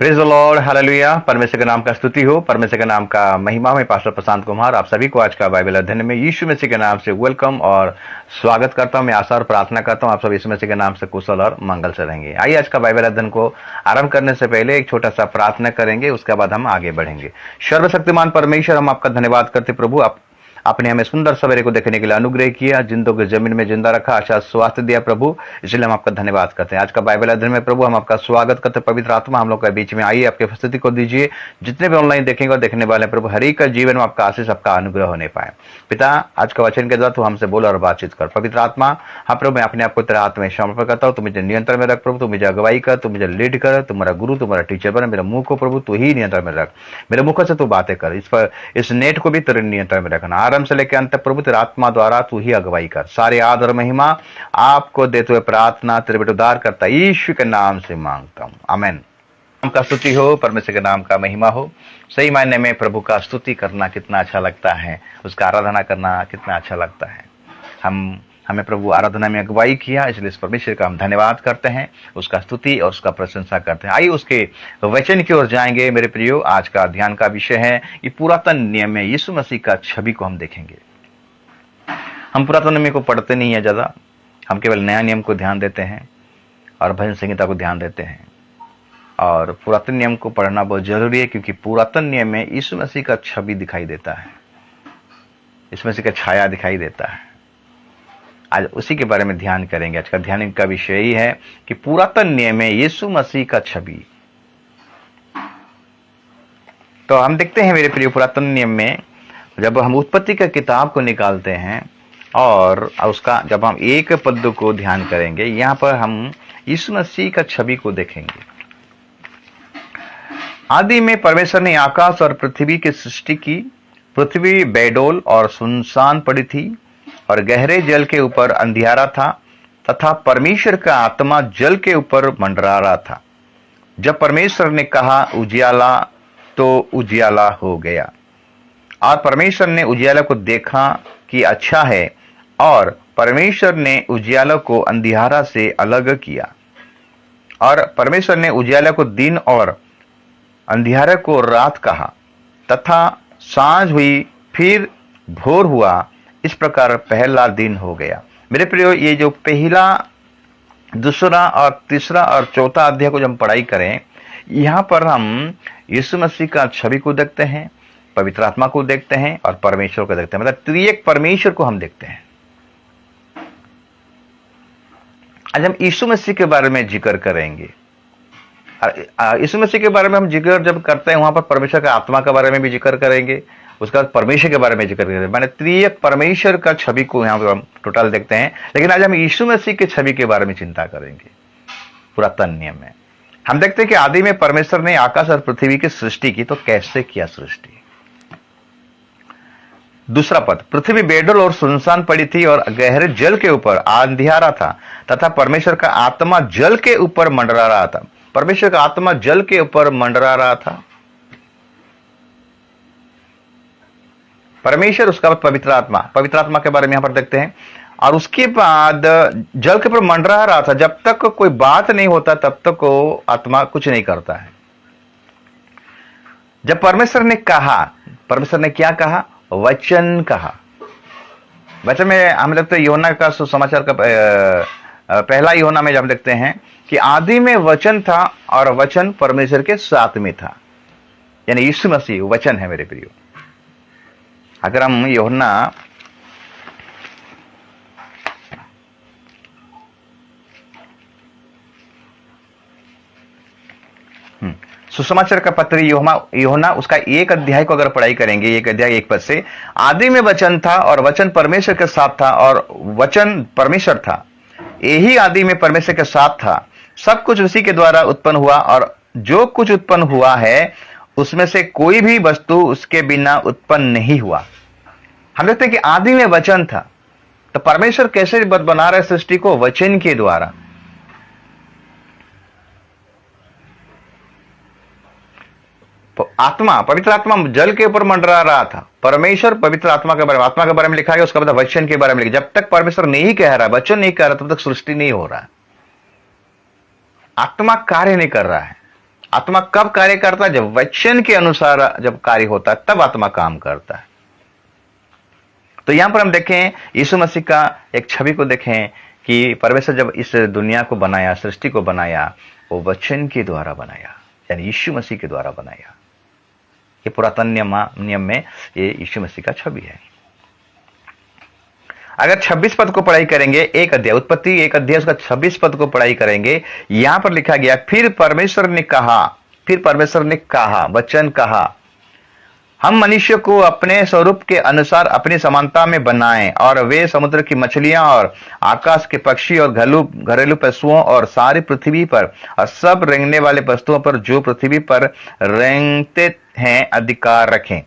Praise the Lord, hallelujah. परमेश्वर के नाम का स्तुति हो, परमेश्वर के नाम का महिमा में। पास्टर प्रशांत कुमार आप सभी को आज का बाइबल अध्ययन में यीशु मसीह के नाम से वेलकम और स्वागत करता हूं। मैं आशा और प्रार्थना करता हूं आप सब यीशु मसीह के नाम से कुशल और मंगल से रहेंगे। आइए आज का बाइबल अध्ययन को आरंभ करने से पहले एक छोटा सा प्रार्थना करेंगे, उसके बाद हम आगे बढ़ेंगे। सर्वशक्तिमान परमेश्वर, हम आपका धन्यवाद करते प्रभु, आपने हमें सुंदर सवेरे को देखने के लिए अनुग्रह किया, जिंदों के जमीन में जिंदा रखा, अच्छा स्वास्थ्य दिया प्रभु, इसलिए हम आपका धन्यवाद करते हैं। आज का बाइबल अध्ययन में प्रभु हम आपका स्वागत करते हैं। पवित्र आत्मा हम लोग के बीच में आइए, आपकी उपस्थिति को दीजिए। जितने भी ऑनलाइन देखेंगे और देखने वाले प्रभु, हर एक का जीवन में आपका आशीष, आपका अनुग्रह होने पाए। पिता, आज का वचन के द्वारा तू हमसे बोल और बातचीत कर। पवित्र आत्मा, हाँ प्रभु, मैं अपने आप को तेरे हाथ में समर्पण करता हूँ। तू मुझे नियंत्रण में रख प्रभु, तू मुझे अगुवाई कर, तू मुझे लीड कर, तुम्हारा गुरु, तुम्हारा टीचर बने। मेरे मुंह को प्रभु तू ही नियंत्रण में रख, मेरे मुख से तू बातें कर। इस नेट को भी तेरे नियंत्रण में रखना, आरंभ से लेकर अंत तक प्रभु तेरे आत्मा द्वारा तू ही अगुवाई कर। सारे आदर महिमा आपको देते हुए प्रार्थना तेरे बेटे उद्धार करता यीशु के नाम से मांगता हूं, आमीन। नाम का स्तुति हो, परमेश्वर के नाम का महिमा हो। सही मायने में प्रभु का स्तुति करना कितना अच्छा लगता है, उसका आराधना करना कितना अच्छा लगता है। हमें प्रभु आराधना में अगुवाई किया, इसलिए इस परमेश्वर का हम धन्यवाद करते हैं, उसका स्तुति और उसका प्रशंसा करते हैं। आइए उसके वचन की ओर जाएंगे मेरे प्रियो। आज का ध्यान का विषय है कि पुरातन नियम में यीशु मसीह का छवि को हम देखेंगे। हम पुरातन नियम को पढ़ते नहीं है ज्यादा, हम केवल नया नियम को ध्यान देते हैं और भजन संहिता को ध्यान देते हैं। और पुरातन नियम को पढ़ना बहुत जरूरी है, क्योंकि पुरातन नियम में यीशु मसीह का छवि दिखाई देता है, यीशु मसीह का छाया दिखाई देता है। आज उसी के बारे में ध्यान करेंगे। आज का ध्यान का विषय यही है कि पुरातन नियम में यीशु मसीह का छवि। तो हम देखते हैं मेरे प्रिय, पुरातन नियम में जब हम उत्पत्ति का किताब को निकालते हैं और उसका जब हम एक पद को ध्यान करेंगे, यहां पर हम यीशु मसीह का छवि को देखेंगे। आदि में परमेश्वर ने आकाश और पृथ्वी की सृष्टि की। पृथ्वी बेडोल और सुनसान पड़ी थी और गहरे जल के ऊपर अंधियारा था, तथा परमेश्वर का आत्मा जल के ऊपर मंडरा रहा था। जब परमेश्वर ने कहा उजियाला, तो उजियाला हो गया। और परमेश्वर ने उजियाला को देखा कि अच्छा है, और परमेश्वर ने उजियाला को अंधियारा से अलग किया। और परमेश्वर ने उजियाला को दिन और अंधियारा को रात कहा, तथा सांझ हुई, फिर भोर हुआ। इस प्रकार पहला दिन हो गया। मेरे प्रियो, ये जो पहला, दूसरा और तीसरा और चौथा अध्याय को जब हम पढ़ाई करें, यहां पर हम यीशु मसीह का छवि को देखते हैं, पवित्र आत्मा को देखते हैं और परमेश्वर को देखते हैं। मतलब त्रिएक परमेश्वर को हम देखते हैं। आज हम यीशु मसीह के बारे में जिक्र करेंगे। यीशु मसीह के बारे में हम जिक्र जब करते हैं, वहां पर परमेश्वर का आत्मा के बारे में भी जिक्र करेंगे, उसका परमेश्वर के बारे में जिक्र करेंगे। मैंने त्रिएक परमेश्वर का छवि को यहाँ पर हम टोटल देखते हैं। लेकिन आज हम यीशु मसीह के छवि के बारे में चिंता करेंगे। पुरातन नियम में हम देखते हैं कि आदि में परमेश्वर ने आकाश और पृथ्वी की सृष्टि की। तो कैसे किया सृष्टि? दूसरा पद, पृथ्वी बेडोल और सुनसान पड़ी थी और गहरे जल के ऊपर अंधियारा था, तथा परमेश्वर का आत्मा जल के ऊपर मंडरा रहा था। परमेश्वर का आत्मा जल के ऊपर मंडरा रहा था। परमेश्वर, उसका पवित्र आत्मा के बारे में यहां पर देखते हैं। और उसके बाद जल के ऊपर मंडरा रहा था। जब तक कोई बात नहीं होता तब तक वो आत्मा कुछ नहीं करता है। जब परमेश्वर ने कहा, परमेश्वर ने क्या कहा? वचन कहा। वचन में हम देखते हैं यूहन्ना का सुसमाचार का पहला यूहन्ना में जब देखते हैं कि आदि में वचन था और वचन परमेश्वर के साथ में था, यानी यीशु मसीह वचन है मेरे प्रियो। अगर हम यूहन्ना सुसमाचार का पत्र यूहन्ना उसका एक अध्याय को अगर पढ़ाई करेंगे, एक अध्याय 1 पद से, आदि में वचन था और वचन परमेश्वर के साथ था और वचन परमेश्वर था। यही आदि में परमेश्वर के साथ था। सब कुछ उसी के द्वारा उत्पन्न हुआ और जो कुछ उत्पन्न हुआ है उसमें से कोई भी वस्तु उसके बिना उत्पन्न नहीं हुआ। हम देखते हैं कि आदि में वचन था। तो परमेश्वर कैसे बना रहे सृष्टि को? वचन के द्वारा। आत्मा, पवित्र आत्मा जल के ऊपर मंडरा रहा था। परमेश्वर पवित्र आत्मा के बारे में लिखा है, उसका मतलब वचन के बारे में लिखा। जब तक परमेश्वर नहीं कह रहा, वचन नहीं कह रहा, तब तक सृष्टि नहीं हो रहा है। आत्मा कार्य नहीं कर रहा है। आत्मा कब कार्य करता है? जब वचन के अनुसार जब कार्य होता है तब आत्मा काम करता है। तो यहां पर हम देखें यीशु मसीह का एक छवि को देखें कि परमेश्वर जब इस दुनिया को बनाया, सृष्टि को बनाया, वो वचन के द्वारा बनाया, यानी यीशु मसीह के द्वारा बनाया। ये पुरातन नियम में ये यीशु मसीह का छवि है। अगर 26 पद को पढ़ाई करेंगे, एक अध्याय उत्पत्ति, एक अध्याय उसका 26 पद को पढ़ाई करेंगे, यहां पर लिखा गया, फिर परमेश्वर ने कहा, वचन कहा, हम मनुष्य को अपने स्वरूप के अनुसार अपनी समानता में बनाएं, और वे समुद्र की मछलियां और आकाश के पक्षी और घरेलू पशुओं और सारी पृथ्वी पर और सब रेंगने वाले वस्तुओं पर जो पृथ्वी पर रेंगते हैं अधिकार रखें।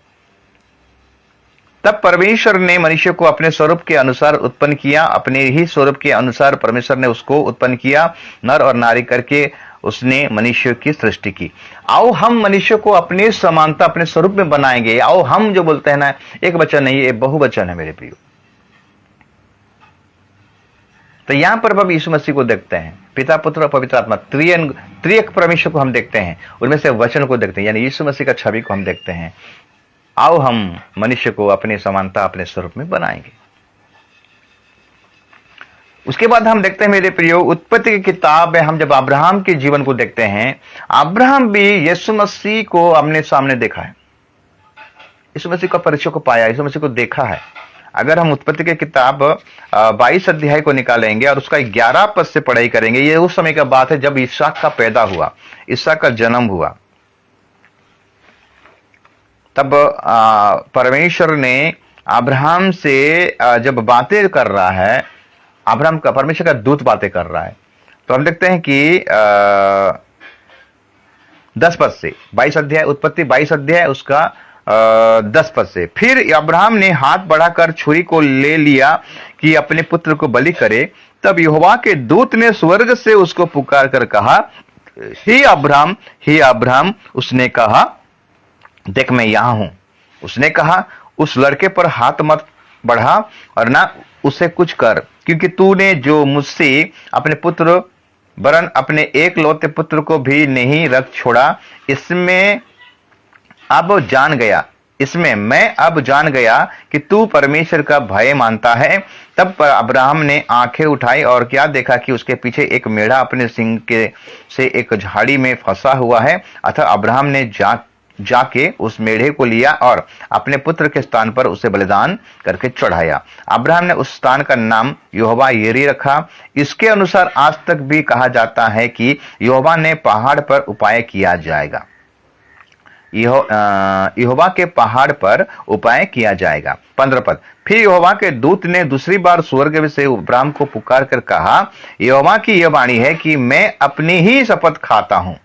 तब परमेश्वर ने मनुष्य को अपने स्वरूप के अनुसार उत्पन्न किया, अपने ही स्वरूप के अनुसार परमेश्वर ने उसको उत्पन्न किया, नर और नारी करके उसने मनुष्य की सृष्टि की। आओ हम मनुष्य को अपने समानता, अपने स्वरूप में बनाएंगे। आओ हम जो बोलते हैं ना, एक वचन नहीं, ये बहुवचन है मेरे प्रियो। तो यहां पर अब यीशु मसीह को देखते हैं, पिता, पुत्र और पवित्र आत्मा, त्रिएक परमेश्वर को हम देखते हैं, उनमें से वचन को देखते हैं, यानी यीशु मसीह का छवि को हम देखते हैं। आओ हम मनुष्य को अपनी समानता, अपने स्वरूप में बनाएंगे। उसके बाद हम देखते हैं मेरे प्रियो, उत्पत्ति की किताब में हम जब अब्राहम के जीवन को देखते हैं, अब्राहम भी यीशु मसीह को अपने सामने देखा है, यीशु मसीह का परिचय को पाया, यीशु मसीह को देखा है। अगर हम उत्पत्ति की किताब 22 अध्याय को निकालेंगे और उसका 11 पद से पढ़ाई करेंगे, ये उस समय का बात है जब इसहाक का पैदा हुआ, इसहाक का जन्म हुआ। तब परमेश्वर ने अब्राहम से जब बातें कर रहा है, अब्राहम का परमेश्वर का दूत बातें कर रहा है, तो हम देखते हैं कि 10 पद से 22 अध्याय, उत्पत्ति 22 अध्याय उसका 10 पद से, फिर अब्राहम ने हाथ बढ़ाकर छुरी को ले लिया कि अपने पुत्र को बलि करे। तब यहोवा के दूत ने स्वर्ग से उसको पुकार कर कहा, हे अब्राहम, हे अब्राहम। उसने कहा, देख मैं यहां हूं। उसने कहा, उस लड़के पर हाथ मत बढ़ा और ना उसे कुछ कर, क्योंकि तूने जो मुझसे अपने पुत्र वरन अपने एक लौते पुत्र को भी नहीं रख छोड़ा, इसमें मैं अब जान गया कि तू परमेश्वर का भय मानता है। तब पर अब्राहम ने आंखें उठाई और क्या देखा कि उसके पीछे एक मेढ़ा अपने सिंग के से एक झाड़ी में फंसा हुआ है। अतः अब्राहम ने जाके उस मेढ़े को लिया और अपने पुत्र के स्थान पर उसे बलिदान करके चढ़ाया। अब्राहम ने उस स्थान का नाम यहोवा यीरे रखा। इसके अनुसार आज तक भी कहा जाता है कि यहोवा ने पहाड़ पर उपाय किया जाएगा, यहोवा के पहाड़ पर उपाय किया जाएगा। 15 पद, फिर यहोवा के दूत ने दूसरी बार स्वर्ग से अब्राहम को पुकार कर कहा, यहोवा की यह वाणी है कि मैं अपनी ही शपथ खाता हूं।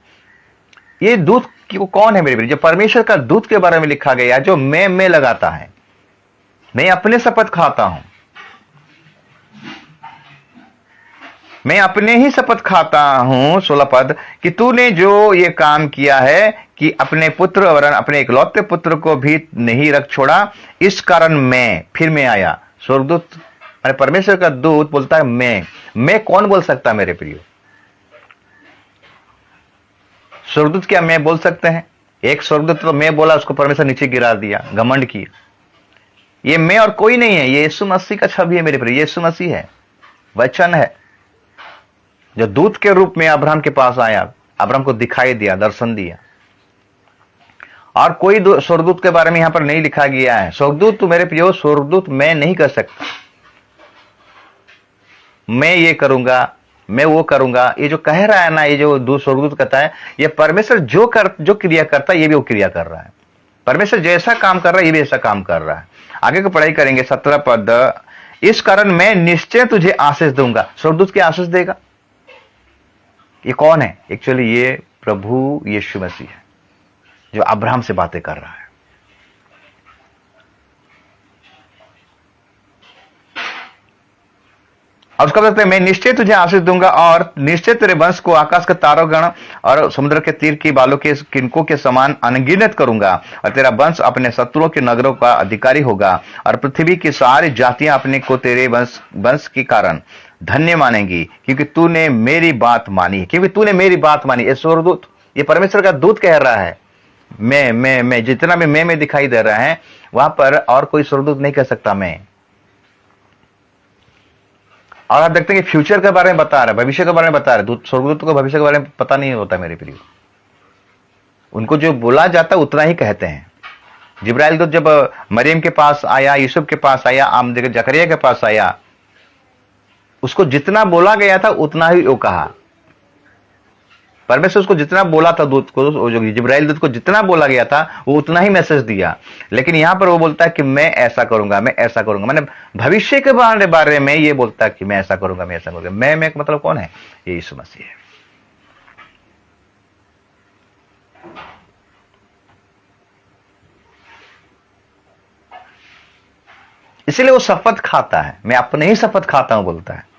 ये दूत कौन है मेरे प्रिय? जो परमेश्वर का दूत के बारे में लिखा गया, जो मैं लगाता है, मैं अपने शपथ खाता हूं, मैं अपने ही शपथ खाता हूं। 16 पद, कि तूने जो ये काम किया है कि अपने पुत्र वरन अपने इकलौते पुत्र को भी नहीं रख छोड़ा, इस कारण मैं आया। स्वर्गदूत परमेश्वर का दूत बोलता है मैं कौन बोल सकता मेरे प्रियो? स्वर्गदूत क्या मैं बोल सकते हैं? एक स्वर्गदूत तो मैं बोला, उसको परमेश्वर नीचे गिरा दिया, घमंड किया। ये मैं और कोई नहीं है, ये यीशु मसीह का छवि है मेरे प्रिय। यीशु मसीह है, वचन है, जो दूत के रूप में अब्राहम के पास आया, अब्राहम को दिखाई दिया, दर्शन दिया। और कोई स्वर्गदूत के बारे में यहां पर नहीं लिखा गया है। स्वर्गदूत तो मेरे प्रियो, स्वर्गदूत मैं नहीं कर सकता, मैं ये करूंगा, मैं वो करूंगा, ये जो कह रहा है ना, ये जो स्वर्गदूत कहता है, ये परमेश्वर जो क्रिया करता है, ये भी वो क्रिया कर रहा है। परमेश्वर जैसा काम कर रहा है, ये भी ऐसा काम कर रहा है। आगे को पढ़ाई करेंगे 17 पद, इस कारण मैं निश्चय तुझे आशीष दूंगा। स्वर्गदूत की आशीष देगा? ये कौन है? एक्चुअली ये प्रभु यीशु मसीह है, जो अब्राहम से बातें कर रहा है। और उसका कहते हैं, मैं निश्चय तुझे आशीष दूंगा और निश्चय तेरे वंश को आकाश के तारोगण और समुद्र के तीर की बालों के किनकों के समान अनगिनत करूंगा, और तेरा वंश अपने शत्रुओं के नगरों का अधिकारी होगा, और पृथ्वी की सारी जातियां अपने को तेरे वंश के कारण धन्य मानेंगी, क्योंकि तूने मेरी बात मानी। क्योंकि तूने मेरी बात मानी। ये स्वर्गदूत ये परमेश्वर का दूत कह रहा है। मैं जितना भी मैं दिखाई दे रहा है, वहां पर और कोई स्वर्गदूत नहीं कह सकता मैं। और आप देखते हैं कि फ्यूचर के बारे में बता रहा है, भविष्य के बारे में बता रहा है। स्वर्गदूत को भविष्य के बारे में पता नहीं होता मेरे प्रिय। उनको जो बोला जाता है उतना ही कहते हैं। जिब्राइल दूत जब मरियम के पास आया, यूसुफ के पास आया, जकरिया के पास आया, उसको जितना बोला गया था उतना ही वो कहा। परमेश्वर उसको जितना बोला था दूत को, जो जिब्राइल दूत को जितना बोला गया था वो उतना ही मैसेज दिया। लेकिन यहां पर वो बोलता है कि मैं ऐसा करूंगा, मैं ऐसा करूंगा। मैंने भविष्य के बारे में ये बोलता है कि मैं ऐसा करूंगा, मैं ऐसा करूंगा। मैं मतलब कौन है? ये यीशु मसीह है। इसलिए वो शपथ खाता है, मैं अपने ही शपथ खाता हूं बोलता है।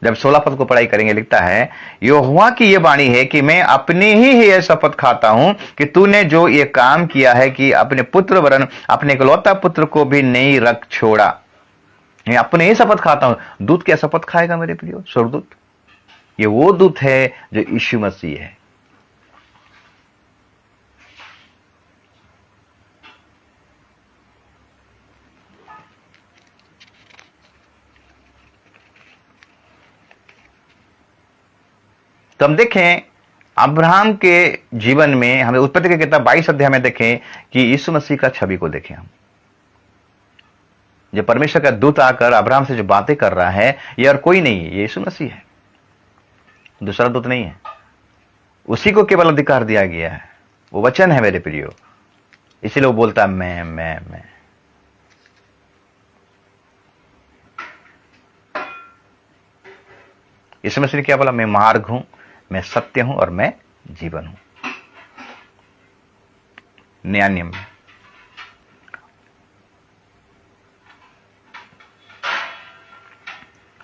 जब 16 पद को पढ़ाई करेंगे, लिखता है, यहोवा की यह वाणी है कि मैं अपने ही यह शपथ खाता हूं कि तूने जो ये काम किया है कि अपने पुत्र वरन अपने इकलौता पुत्र को भी नहीं रख छोड़ा। मैं अपने ही शपथ खाता हूं। दूत क्या शपथ खाएगा मेरे प्रियो? स्वर्गदूत। ये वो दूत है जो यीशु मसीह है। तो हम देखें अब्राहम के जीवन में, हमें उत्पत्ति की किताब 22 अध्याय में देखें कि यीशु मसीह का छवि को देखें हम। जो परमेश्वर का दूत आकर अब्राहम से जो बातें कर रहा है, ये और कोई नहीं है, ये यीशु मसीह है, दूसरा दूत नहीं है। उसी को केवल अधिकार दिया गया है, वो वचन है मेरे प्रियो। इसीलिए वो बोलता है मैं। यीशु मसीह ने क्या बोला? मैं मार्ग हूं, मैं सत्य हूं और मैं जीवन हूं। नया नियम में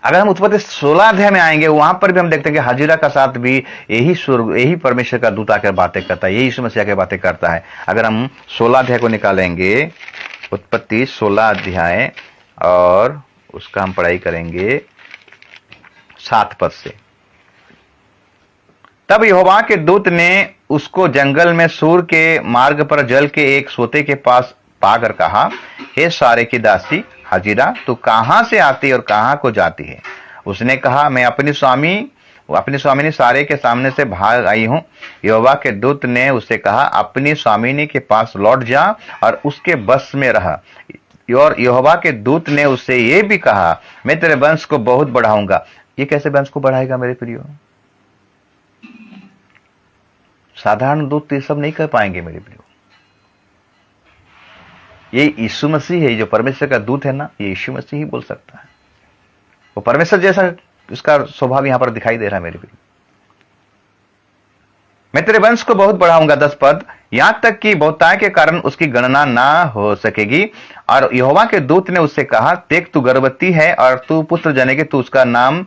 अगर हम उत्पत्ति 16 अध्याय में आएंगे, वहां पर भी हम देखते हैं कि हाजिरा का साथ भी यही परमेश्वर का दूत आकर बातें करता है, यही यीशु मसीह आकर बातें करता है। अगर हम 16 अध्याय को निकालेंगे, उत्पत्ति 16 अध्याय, और उसका हम पढ़ाई करेंगे 7 पद से। तब यहोवा के दूत ने उसको जंगल में सूर के मार्ग पर जल के एक सोते के पास पाकर कहा, हे सारे की दासी हाजिरा, तू कहां से आती और कहां को जाती है? उसने कहा, मैं अपनी स्वामिनी सारे के सामने से भाग आई हूं। यहोवा के दूत ने उससे कहा, अपनी स्वामिनी के पास लौट जा और उसके बस में रह। और यहोवा के दूत ने उससे यह भी कहा, मैं तेरे वंश को बहुत बढ़ाऊंगा। ये कैसे वंश को बढ़ाएगा मेरे प्रियो? साधारण दूत ये सब नहीं कर पाएंगे मेरे प्रियो। ये यीशु मसीह है, जो परमेश्वर का दूत है ना, ये यीशु मसीह ही बोल सकता है। वो परमेश्वर जैसा उसका स्वभाव यहां पर दिखाई दे रहा है मेरे प्रियो। मैं तेरे वंश को बहुत बढ़ाऊंगा, 10 पद, यहां तक कि बहुतायत के कारण उसकी गणना ना हो सकेगी। और यहोवा के दूत ने उससे कहा, देख तू गर्भवती है और तू पुत्र जनेगी, तू उसका नाम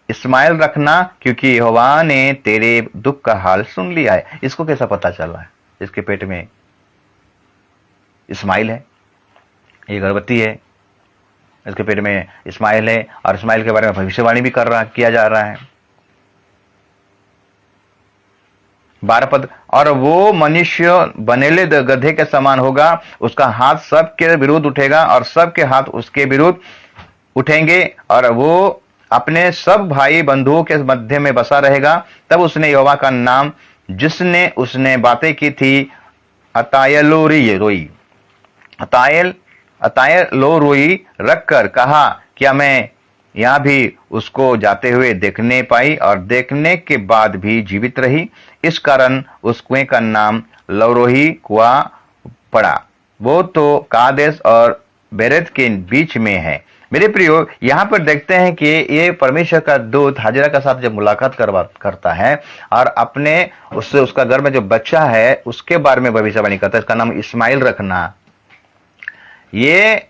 इस्माइल रखना, क्योंकि यहोवा ने तेरे दुख का हाल सुन लिया है। इसको कैसा पता चला है? इसके पेट में इस्माइल है, ये गर्भवती है, इसके पेट में इस्माइल है, और इस्माइल के बारे में भविष्यवाणी भी किया जा रहा है। 12 पद, और वो मनुष्य बनेले गधे के समान होगा, उसका हाथ सबके विरुद्ध उठेगा और सबके हाथ उसके विरुद्ध उठेंगे, और वो अपने सब भाई बंधुओं के मध्य में बसा रहेगा। तब उसने यहोवा का नाम जिसने उसने बातें की थी अतायलोरोई रखकर कहा, क्या मैं यहां भी उसको जाते हुए देखने पाई और देखने के बाद भी जीवित रही? इस कारण उस कुएं का नाम लौरोही कुआं पड़ा। वो तो कादेश और बेरेत के बीच में है। मेरे प्रियो, यहां पर देखते हैं कि ये परमेश्वर का दूत हाजिरा के साथ जब मुलाकात करता है और अपने उससे उसका घर में जो बच्चा है उसके बारे में भविष्यवाणी करता है, इसका नाम इस्माइल रखना, ये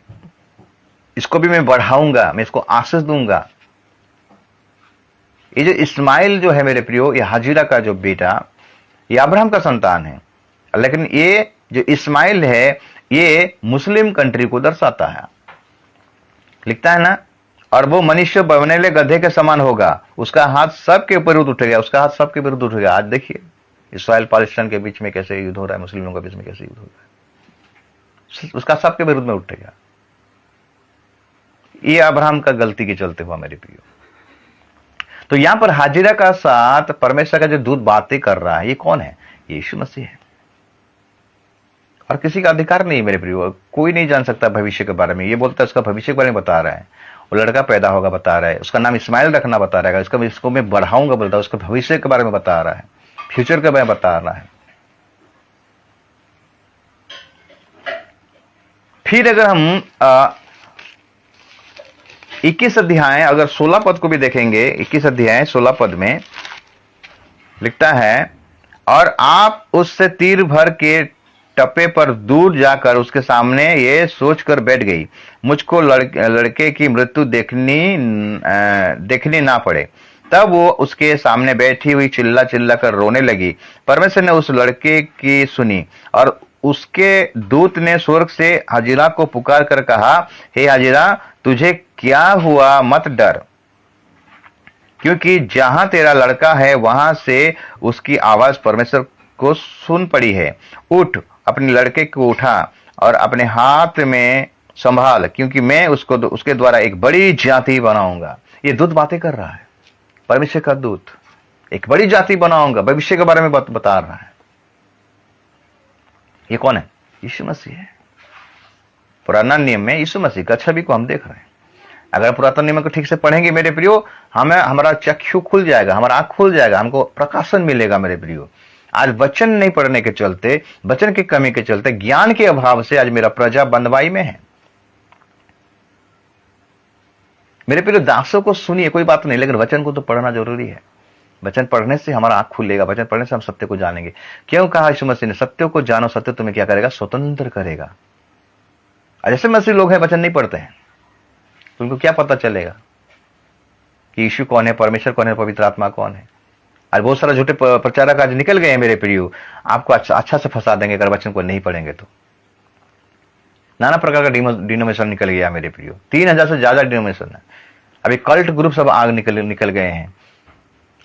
इसको भी मैं बढ़ाऊंगा, मैं इसको आशीष दूंगा। ये जो इस्माइल जो है मेरे प्रियो, ये हाजिरा का जो बेटा, ये अब्राहम का संतान है, लेकिन ये जो इस्माइल है ये मुस्लिम कंट्री को दर्शाता है। लिखता है ना, और वो मनुष्य बनेले गधे के समान होगा, उसका हाथ सबके विरुद्ध उठेगा, उसका हाथ सबके विरुद्ध उठेगा। आज देखिए इसराइल पाकिस्तान के बीच में कैसे युद्ध हो रहा है, मुस्लिमों के बीच में कैसे युद्ध हो रहा है, उसका सबके विरुद्ध में उठेगा। ये अब्राहम का गलती के चलते हुआ मेरे प्रियो। तो यहां पर हाजिरा का साथ परमेश्वर का जो दूत बातें कर रहा है, ये कौन है? ये यीशु मसीह है। और किसी का अधिकार नहीं मेरे प्रियो, कोई नहीं जान सकता भविष्य के बारे में। ये बोलता है उसका भविष्य के बारे में बता रहा है, वो लड़का पैदा होगा बता रहा है, उसका नाम इस्माइल रखना बता रहा है, इसको मैं बढ़ाऊंगा बोलता है, उसका भविष्य के बारे में बता रहा है, फ्यूचर के बारे में बता रहा है। फिर अगर हम 21 अध्याय अगर 16 पद को भी देखेंगे, 21 अध्याय 16 पद में लिखता है, और आप उससे तीर भर के टप्पे पर दूर जाकर उसके सामने ये सोचकर बैठ गई, मुझको लड़के की मृत्यु देखनी ना पड़े। तब वो उसके सामने बैठी हुई चिल्ला चिल्ला कर रोने लगी। परमेश्वर ने उस लड़के की सुनी, और उसके दूत ने स्वर्ग से हाजिरा को पुकार कर कहा, हे हाजिरा, तुझे क्या हुआ? मत डर, क्योंकि जहां तेरा लड़का है वहां से उसकी आवाज परमेश्वर को सुन पड़ी है। उठ, अपने लड़के को उठा और अपने हाथ में संभाल, क्योंकि मैं उसके द्वारा एक बड़ी जाति बनाऊंगा। ये दूत बातें कर रहा है, परमेश्वर का दूत, एक बड़ी जाति बनाऊंगा, भविष्य के बारे में बता रहा है। ये कौन है? यीशु मसीह है। पुराना नियम में यीशु मसीह का छवि को हम देख रहे हैं। अगर पुरातन नियम को ठीक से पढ़ेंगे मेरे प्रियो, हमारा चक्षु खुल जाएगा, हमारा आंख खुल जाएगा, हमको प्रकाशन मिलेगा मेरे प्रियो। आज वचन नहीं पढ़ने के चलते, वचन की कमी के चलते, ज्ञान के अभाव से आज मेरा प्रजा बंदवाई में है। मेरे प्रियो दासों को सुनिए, कोई बात नहीं, लेकिन वचन को तो पढ़ना जरूरी है। वचन पढ़ने से हमारा आंख खुलेगा, वचन पढ़ने से हम सत्य को जानेंगे। क्यों कहा यीशु मसीह ने, सत्य को जानो, सत्य तुम्हें क्या करेगा? स्वतंत्र करेगा। जैसे मसीह लोग हैं वचन नहीं पढ़ते हैं, तो उनको क्या पता चलेगा कि यीशु कौन है, परमेश्वर कौन है, पवित्र आत्मा कौन है? आज बहुत सारा झूठे प्रचारक आज निकल गए हैं मेरे प्रियो, आपको अच्छा से फंसा देंगे अगर वचन को नहीं पढ़ेंगे तो। नाना प्रकार का डिनोमिनेशन निकल गया मेरे प्रियो, 3000 से ज्यादा डिनोमिनेशन है। अभी कल्ट ग्रुप सब आग निकल गए हैं।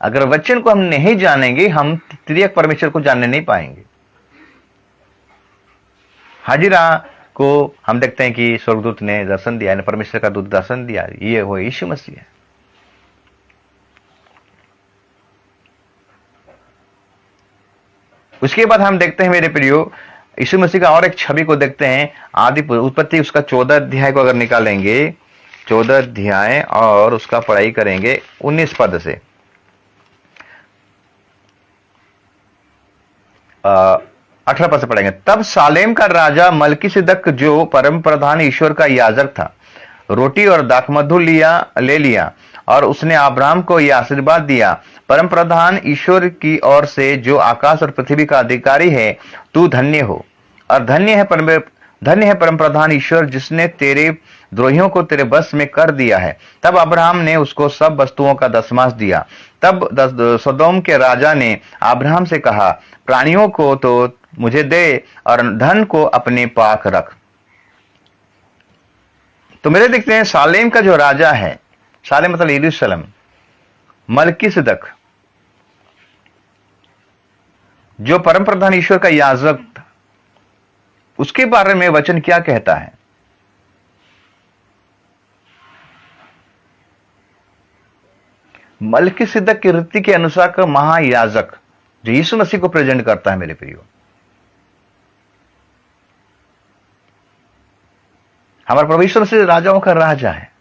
अगर वचन को हम नहीं जानेंगे, हम त्रिएक परमेश्वर को जानने नहीं पाएंगे। हाजिरा को हम देखते हैं कि स्वर्गदूत ने दर्शन दिया, परमेश्वर का दूत दर्शन दिया, ये वो यीशु मसीह है। उसके बाद हम देखते हैं मेरे प्रियो, यीशु मसीह का और एक छवि को देखते हैं। आदि उत्पत्ति उसका 14 अध्याय को अगर निकालेंगे, 14 अध्याय और उसका पढ़ाई करेंगे 19 पद से 18 पद से पढ़ेंगे। तब सालेम का राजा मलकीसिदक, जो परम प्रधान ईश्वर का याजक था, रोटी और दाखमधु ले लिया, और उसने अब्राहम को यह आशीर्वाद दिया, परम प्रधान ईश्वर की ओर से, जो आकाश और पृथ्वी का अधिकारी है, तू धन्य हो, और धन्य है परम प्रधान ईश्वर, जिसने तेरे द्रोहियों को तेरे बस में कर दिया है। तब अब्राहम ने उसको सब वस्तुओं का दशमांश दिया। तब सदोम के राजा ने अब्राहम से कहा, प्राणियों को तो मुझे दे और धन को अपने पास रख। तो मेरे देखते हैं सालेम का जो राजा है, सालेम मतलब यरूशलेम, मलकीसिदक जो परम प्रधान ईश्वर का याजक था, उसके बारे में वचन क्या कहता है? मलकीसिदक की रीति के अनुसार का महायाजक, जो यीशु मसीह को प्रेजेंट करता है मेरे प्रियो। हमारा प्रभु यीशु मसीह राजाओं का राजा है।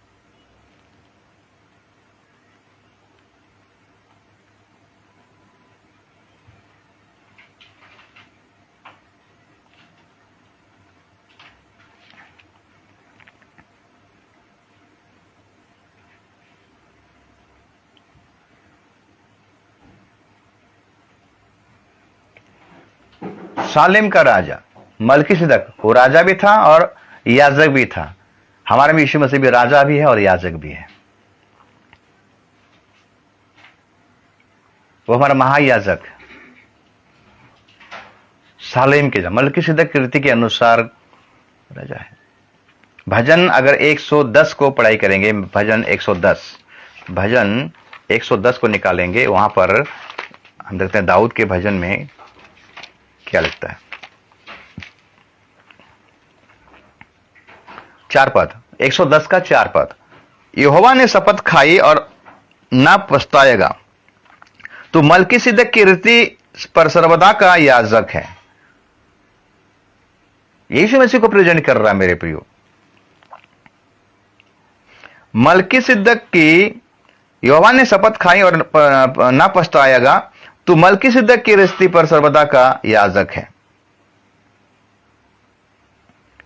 सालेम का राजा मलकीसिदक, वो राजा भी था और याजक भी था। हमारे में यीशु मसीह भी राजा भी है और याजक भी है। वो हमारा महायाजक सालेम के मलकीसिदक की रीति के अनुसार राजा है। भजन अगर 110 को पढ़ाई करेंगे, भजन 110 को निकालेंगे, वहां पर हम देखते हैं दाऊद के भजन में क्या लिखता है। 4 पद, 110 का 4 पद। यहोवा ने शपथ खाई और ना पछताएगा, तो मलकीसिदक की रीति पर सर्वदा का याजक है। यीशु मसीह को प्रेजेंट कर रहा है मेरे प्रियो। मलकीसिदक की, यहोवा ने शपथ खाई और ना पछताएगा, तो मलकीसिदक की रीति पर सर्वदा का याजक है।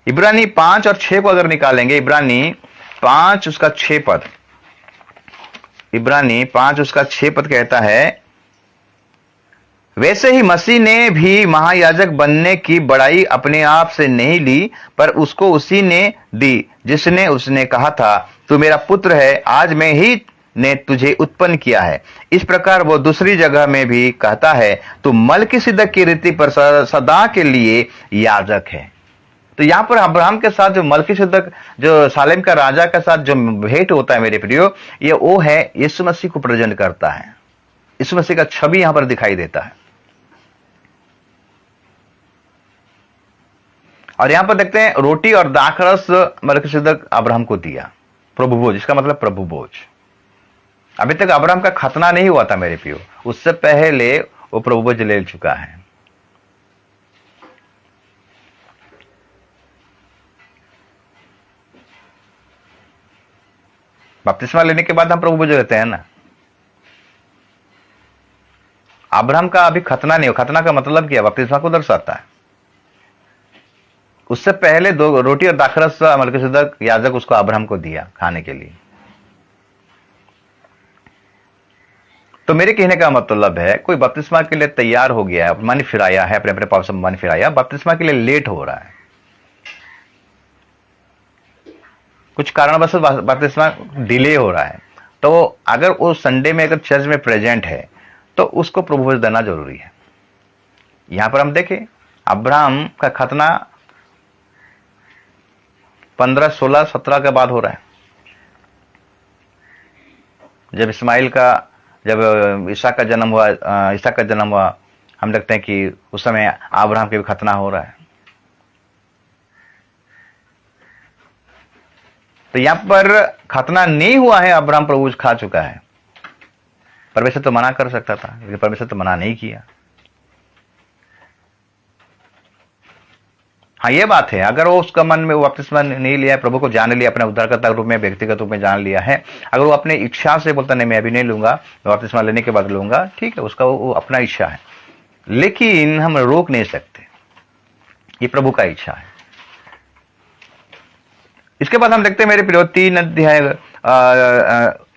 इब्रानी 5 और 6 को अगर निकालेंगे, इब्रानी 5 उसका 6 पद, इब्रानी 5 उसका 6 पद कहता है, वैसे ही मसीह ने भी महायाजक बनने की बड़ाई अपने आप से नहीं ली, पर उसको उसी ने दी जिसने उसने कहा था, तू मेरा पुत्र है, आज मैं ही ने तुझे उत्पन्न किया है। इस प्रकार वो दूसरी जगह में भी कहता है, तू मलकीसिदक की रीति पर सदा के लिए याजक है। तो यहां पर अब्राहम के साथ जो मलकीसिदक, जो सालेम का राजा के साथ जो भेंट होता है मेरे प्रियो, ये वो है यीशु मसीह को प्रेजेंट करता है। यीशु मसीह का छवि यहां पर दिखाई देता है। और यहां पर देखते हैं रोटी और दाखरस मलकीसिदक अब्राहम को दिया, प्रभु भोज, इसका मतलब प्रभु भोज। अभी तक अब्राहम का खतना नहीं हुआ था मेरे प्रियो, उससे पहले वो प्रभु भोज ले चुका है। बपतिस्मा लेने के बाद हम प्रभु भोज लेते हैं ना। अब्राहम का अभी खतना नहीं हुआ। खतना का मतलब क्या? बपतिस्मा को दर्शाता है। उससे पहले 2 रोटी और दाखरस मलकीसिदक याजक उसको अब्राहम को दिया खाने के लिए। तो मेरे कहने का मतलब है, कोई बपतिस्मा के लिए तैयार हो गया है, मन फिराया है, अपने अपने पाप से मन फिराया, बपतिस्मा के लिए लेट हो रहा है, कुछ कारणवश बपतिस्मा डिले हो रहा है, तो अगर वो संडे में अगर चर्च में प्रेजेंट है तो उसको प्रभु भोज देना जरूरी है। यहां पर हम देखें अब्राहम का खतना 15, 16, 17 के बाद हो रहा है। जब जब ईसा का जन्म हुआ, हम देखते हैं कि उस समय अब्राहम के भी खतना हो रहा है। तो यहां पर खतना नहीं हुआ है, अब्राहम प्रभु खा चुका है। परमेश्वर तो मना कर सकता था, लेकिन परमेश्वर तो मना नहीं किया। हाँ, ये बात है, अगर वो उसका मन में वो बपतिस्मा नहीं लिया है, प्रभु को जान लिया, अपने उद्धारकर्ता रूप में, व्यक्तिगत रूप में जान लिया है, अगर वो अपने इच्छा से बोलता नहीं मैं अभी नहीं लूंगा, मैं बपतिस्मा लेने के बाद लूंगा, ठीक है, उसका वो अपना इच्छा है, लेकिन हम रोक नहीं सकते, ये प्रभु का इच्छा है। इसके बाद हम देखते हैं मेरे प्रियो 3 अध्याय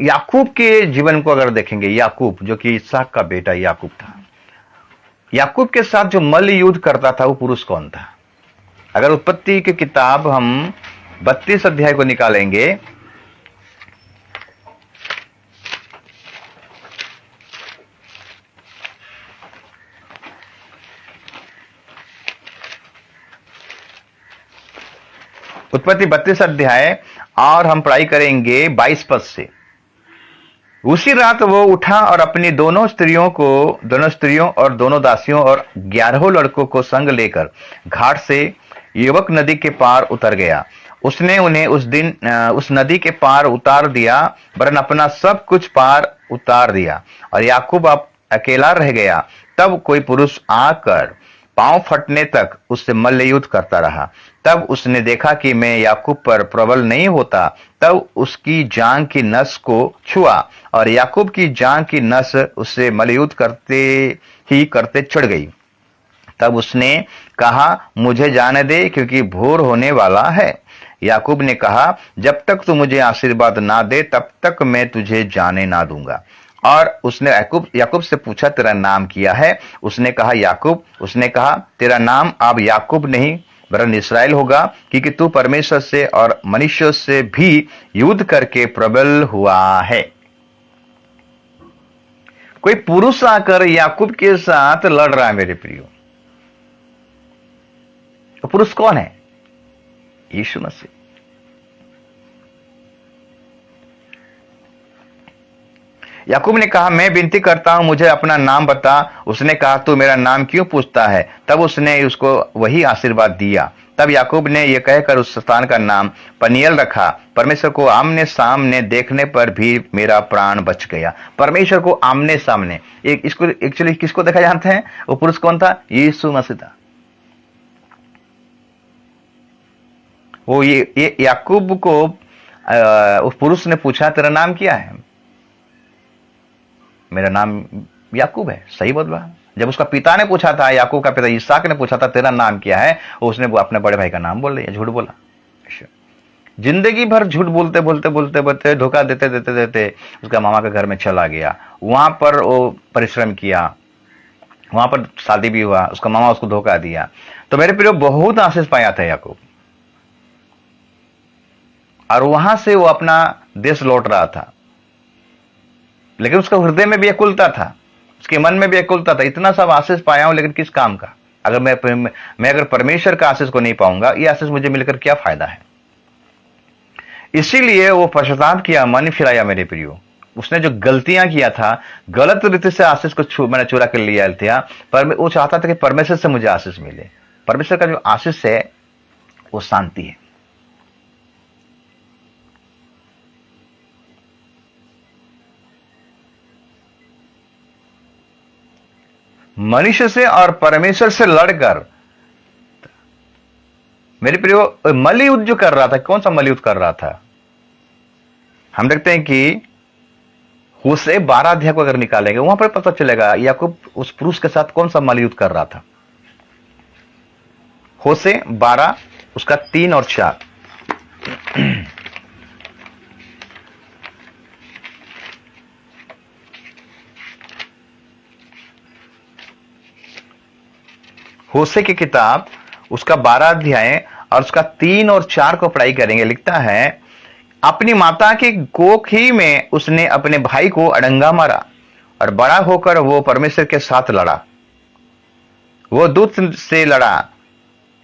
याकूब के जीवन को अगर देखेंगे। याकूब जो कि इसहाक का बेटा याकूब था, याकूब के साथ जो मल्ल युद्ध करता था वो पुरुष कौन था? अगर उत्पत्ति की किताब हम 32 अध्याय को निकालेंगे, उत्पत्ति 32 अध्याय, और हम पढ़ाई करेंगे 22 पद से। उसी रात वो उठा और अपनी दोनों स्त्रियों और दोनों दासियों और 11 लड़कों को संग लेकर घाट से युवक नदी के पार उतर गया। उसने उन्हें उस नदी के पार उतार दिया, वरन अपना सब कुछ पार उतार दिया, और याकूब अब अकेला रह गया। तब कोई पुरुष आकर पांव फटने तक उससे मल्लयुद्ध करता रहा। तब उसने देखा कि मैं याकूब पर प्रबल नहीं होता, तब उसकी जांघ की नस को छुआ, और याकूब की जांघ की नस उससे मल्लयुद्ध करते चढ़ गई। तब उसने कहा, मुझे जाने दे, क्योंकि भोर होने वाला है। याकूब ने कहा, जब तक तू मुझे आशीर्वाद ना दे तब तक मैं तुझे जाने ना दूंगा। और उसने याकूब से पूछा, तेरा नाम क्या है? उसने कहा, याकूब। उसने कहा, तेरा नाम अब याकूब नहीं वरन इसराइल होगा, क्योंकि तू परमेश्वर से और मनुष्यों से भी युद्ध करके प्रबल हुआ है। कोई पुरुष आकर याकूब के साथ लड़ रहा है मेरे प्रियो। तो पुरुष कौन है? यीशु मसीह। याकूब ने कहा, मैं विनती करता हूं मुझे अपना नाम बता। उसने कहा, तू मेरा नाम क्यों पूछता है? तब उसने उसको वही आशीर्वाद दिया। तब याकूब ने यह कहकर उस स्थान का नाम पनियल रखा, परमेश्वर को आमने सामने देखने पर भी मेरा प्राण बच गया। परमेश्वर को आमने सामने, एक इसको एक्चुअली किसको देखा जानते हैं? वो पुरुष कौन था? यीशु मसीह था। वो ये याकूब को उस पुरुष ने पूछा, तेरा नाम क्या है? मेरा नाम याकूब है। सही बोला। जब उसका पिता ने पूछा था, याकूब का पिता इसहाक ने पूछा था, तेरा नाम क्या है? उसने वो अपने बड़े भाई का नाम बोल दिया, झूठ बोला। जिंदगी भर झूठ बोलते बोलते बोलते बोलते धोखा देते देते देते उसका मामा के घर में चला गया। वहां पर वो परिश्रम किया, वहां पर शादी भी हुआ, उसका मामा उसको धोखा दिया। तो मेरे प्रियो, बहुत आशीष पाया था याकूब, और वहां से वो अपना देश लौट रहा था। लेकिन उसका हृदय में भी व्याकुलता था, उसके मन में भी व्याकुलता था, इतना सब आशीष पाया हूं लेकिन किस काम का? अगर मैं अगर परमेश्वर का आशीष को नहीं पाऊंगा, ये आशीष मुझे मिलकर क्या फायदा है? इसीलिए वो पश्चाताप किया, मन फिराया। मेरे प्रियो, उसने जो गलतियां किया था, गलत रीति से आशीष को मैंने चुरा कर लिया था, पर वो चाहता था कि परमेश्वर से मुझे आशीष मिले। परमेश्वर का जो आशीष है वो शांति है। मनुष्य से और परमेश्वर से लड़कर, मेरे प्रियो, मल्लयुद्ध जो कर रहा था, कौन सा मल्लयुद्ध कर रहा था? हम देखते हैं कि होशे 12 अध्याय को अगर निकालेंगे, वहां पर पता चलेगा याकूब उस पुरुष के साथ कौन सा मल्लयुद्ध कर रहा था। होशे 12 उसका 3 और 4। होशे की किताब उसका 12 अध्याय और उसका 3 और 4 को पढ़ाई करेंगे। लिखता है, अपनी माता की कोख ही में उसने अपने भाई को अड़ंगा मारा, और बड़ा होकर वो परमेश्वर के साथ लड़ा। वो दूत से लड़ा,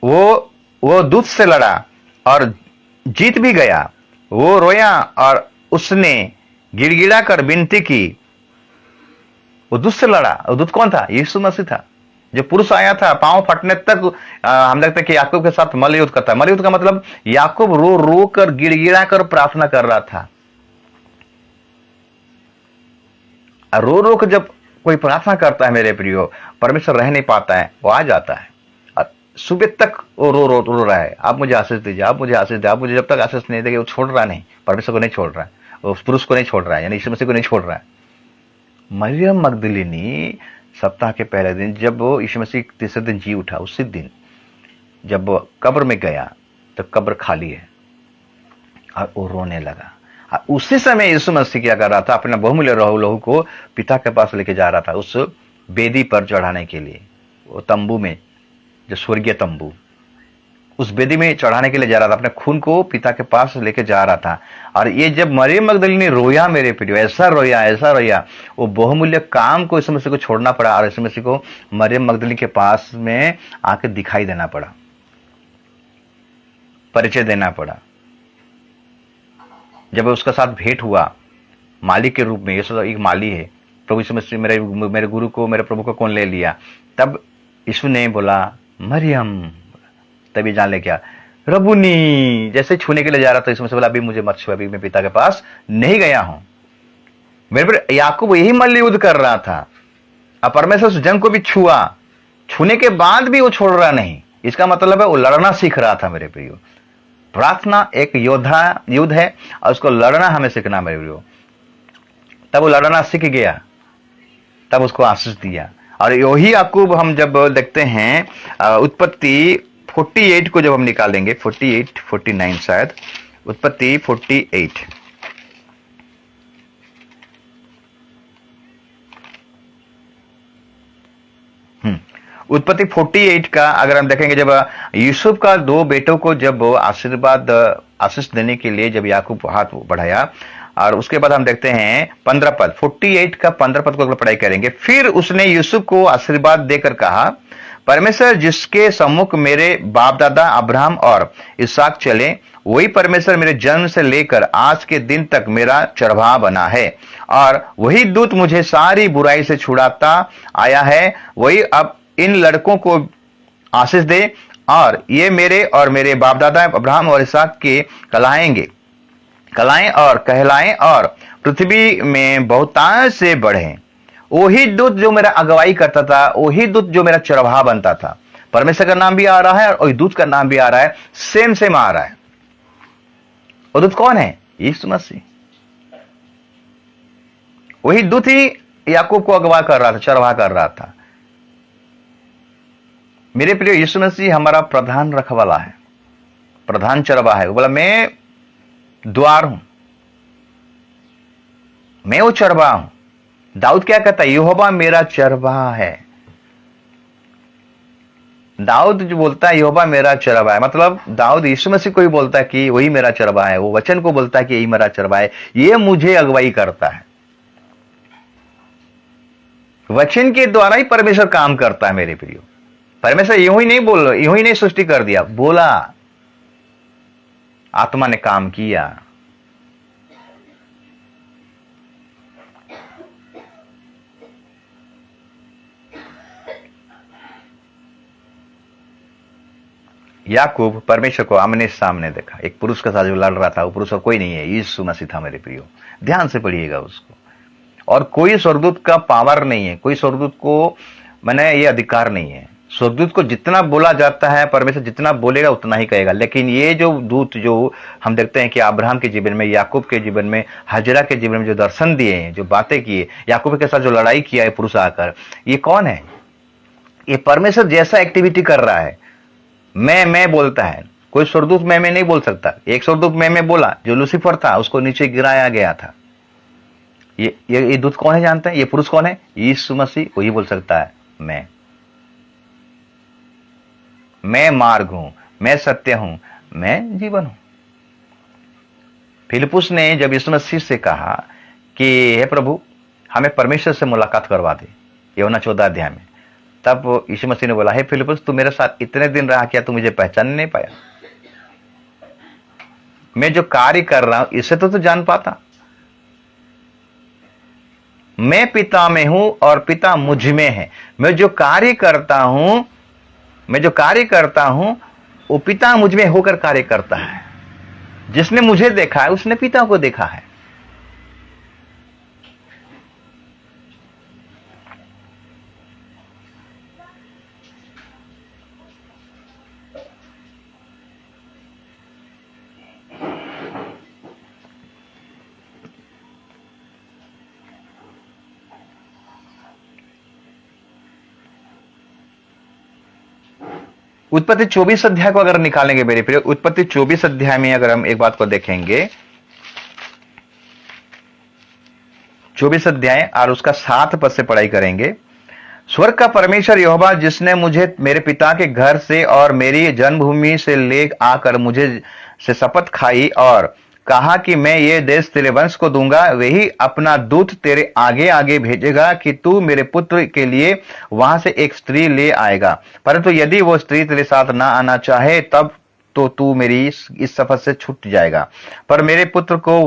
वो दूत से लड़ा और जीत भी गया। वो रोया और उसने गिड़गिड़ा कर विनती की। वो दूत से लड़ा। वो दूत कौन था? यीशु मसीह था, जो पुरुष आया था, पांव फटने तक। हम देखते हैं कि याकूब के साथ मल्लयुद्ध करता है। मल्लयुद्ध का मतलब याकूब रो रो कर, गिड़गिड़ा कर प्रार्थना कर रहा था। रो रो कर जब कोई प्रार्थना करता है मेरे प्रियो, परमेश्वर रह नहीं पाता है, वो आ जाता है। सुबह तक वो रो रहा है, आप मुझे आशीष दीजिए, आप मुझे आशीष दीजिए, आप मुझे। जब तक आशीष नहीं देंगे वो छोड़ रहा नहीं, परमेश्वर को नहीं छोड़ रहा है, उस पुरुष को नहीं छोड़ रहा है, यानी यीशु मसीह को नहीं छोड़ रहा है। मरियम मगदलिनी सप्ताह के पहले दिन, जब वो यीशु मसीह तीसरे दिन जी उठा, उसी दिन जब वो कब्र में गया तो कब्र खाली है, और वो रोने लगा। और उसी समय यीशु मसीह क्या कर रहा था? अपना बहुमूल्य लहू को पिता के पास लेके जा रहा था, उस वेदी पर चढ़ाने के लिए। वो तंबू में, जो स्वर्गीय तंबू, उस वेदी में चढ़ाने के लिए जा रहा था। अपने खून को पिता के पास लेके जा रहा था। और ये जब मरियम मगदलिनी रोया मेरे प्रियो, ऐसा रोया, ऐसा रोया, वो बहुमूल्य काम को यीशु मसीह को छोड़ना पड़ा, और यीशु मसीह को मरियम मगदलिनी के पास में आके दिखाई देना पड़ा, परिचय देना पड़ा। जब उसका साथ भेंट हुआ मालिक के रूप में, यीशु एक माली है, प्रभु यीशु मसीह मेरे गुरु को, मेरे प्रभु को कौन ले लिया? तब यीशु ने बोला, मरियम। तभी जान ले क्या, रबुनी। जैसे छूने के लिए जा रहा था, इसमें से बोला, अभी मुझे मत छू, अभी मैं पिता के पास नहीं गया हूं। मेरे पर याकूब यही मल्लयुद्ध कर रहा था, अब परमेश्वर उस जंग को भी छुआ, छूने के बाद भी वो छोड़ रहा नहीं। इसका मतलब है वो लड़ना सीख रहा था मेरे प्रियो। प्रार्थना एक युद्ध है, और उसको लड़ना हमें सीखना मेरे प्रियो। तब वो लड़ना सीख गया, तब उसको आशीष दिया। और यही याकूब हम जब देखते हैं उत्पत्ति 48 को जब हम निकालेंगे, 48 49 शायद, उत्पत्ति 48, उत्पत्ति 48 का अगर हम देखेंगे, जब यूसुफ का 2 बेटों को जब आशीष देने के लिए जब याकूब हाथ बढ़ाया, और उसके बाद हम देखते हैं 15 पद, 48 का 15 पद को अगर पढ़ाई करेंगे, फिर उसने यूसुफ को आशीर्वाद देकर कहा, परमेश्वर जिसके सम्मुख मेरे बाप दादा अब्राहम और इसहाक चले, वही परमेश्वर मेरे जन्म से लेकर आज के दिन तक मेरा चरवाहा बना है, और वही दूत मुझे सारी बुराई से छुड़ाता आया है। वही अब इन लड़कों को आशीष दे, और ये मेरे और मेरे बाप दादा अब्राहम और इसहाक के कलाएं और कहलाएं और पृथ्वी में बहुतायत से बढ़े। वही दूत जो मेरा अगुवाई करता था, वही दूत जो मेरा चरवाहा बनता था। परमेश्वर का नाम भी आ रहा है और वही दूत का नाम भी आ रहा है, सेम सेम आ रहा है। वो दूत कौन है? यीशु मसीह। वही दूत ही याकूब को अगवा कर रहा था, चरवाहा कर रहा था। मेरे प्रिय, यीशु मसीह हमारा प्रधान रखवाला है, प्रधान चरवाहा है। वो बोला मैं द्वार हूं, मैं वो चरवाहा हूं। दाऊद क्या कहता है? यहोवा मेरा चरवाहा है। दाऊद जो बोलता है यहोवा मेरा चरवाहा है, मतलब दाऊद यीशु मसीह को ही बोलता है कि वही मेरा चरवाहा है। वो वचन को बोलता है कि यही मेरा चरवाहा है, ये मुझे अगुवाई करता है। वचन के द्वारा ही परमेश्वर काम करता है मेरे प्रियो। परमेश्वर यूं ही नहीं बोल, यूं ही नहीं सृष्टि कर दिया, बोला, आत्मा ने काम किया। याकूब परमेश्वर को आमने सामने देखा, एक पुरुष के साथ जो लड़ रहा था, वो पुरुष और कोई नहीं है, यीशु मसीह था मेरे प्रियो। ध्यान से पढ़िएगा उसको। और कोई स्वर्गदूत का पावर नहीं है, कोई स्वर्गदूत को मैंने ये अधिकार नहीं है। स्वर्गदूत को जितना बोला जाता है, परमेश्वर जितना बोलेगा उतना ही कहेगा। लेकिन ये जो दूत जो हम देखते हैं कि अब्राहम के जीवन में, याकूब के जीवन में, हजरा के जीवन में जो दर्शन दिए हैं, जो बातें किए, याकूब के साथ जो लड़ाई किया है पुरुष आकर, ये कौन है? ये परमेश्वर जैसा एक्टिविटी कर रहा है। मैं बोलता है, कोई स्वर्गदूत मैं नहीं बोल सकता। एक स्वर्गदूत मैं बोला, जो लूसीफर था उसको नीचे गिराया गया था। ये दूत कौन है जानते हैं? ये पुरुष कौन है? यीशु मसीह। वही बोल सकता है मैं मार्ग हूं, मैं सत्य हूं, मैं जीवन हूं। फिलिप्पुस ने जब यीशु मसीह से कहा कि हे प्रभु हमें परमेश्वर से मुलाकात करवा दे, यूहन्ना 14 अध्याय में, तब यीशु मसीह ने बोला, हे फिलिप्पुस तू मेरे साथ इतने दिन रहा, क्या तू मुझे पहचान नहीं पाया? मैं जो कार्य कर रहा हूं इसे तो तू जान पाता। मैं पिता में हूं और पिता मुझ में है। मैं जो कार्य करता हूं वो पिता मुझ में होकर कार्य करता है। जिसने मुझे देखा है उसने पिता को देखा है। उत्पत्ति 24 अध्याय को अगर निकालेंगे मेरे प्रिय, उत्पत्ति 24 अध्याय में अगर हम एक बात को देखेंगे, 24 अध्याय और उसका 7 पद से पढ़ाई करेंगे। स्वर्ग का परमेश्वर यहोवा जिसने मुझे मेरे पिता के घर से और मेरी जन्मभूमि से ले आकर मुझे से शपथ खाई और कहा कि मैं ये देश तेरे वंश को दूंगा, वही अपना दूत तेरे आगे आगे भेजेगा कि तू मेरे पुत्र के लिए वहां से एक स्त्री ले आएगा। परंतु यदि वो स्त्री तेरे साथ ना आना चाहे तब तो तू मेरी इस सफर से छूट जाएगा। पर मेरे पुत्र को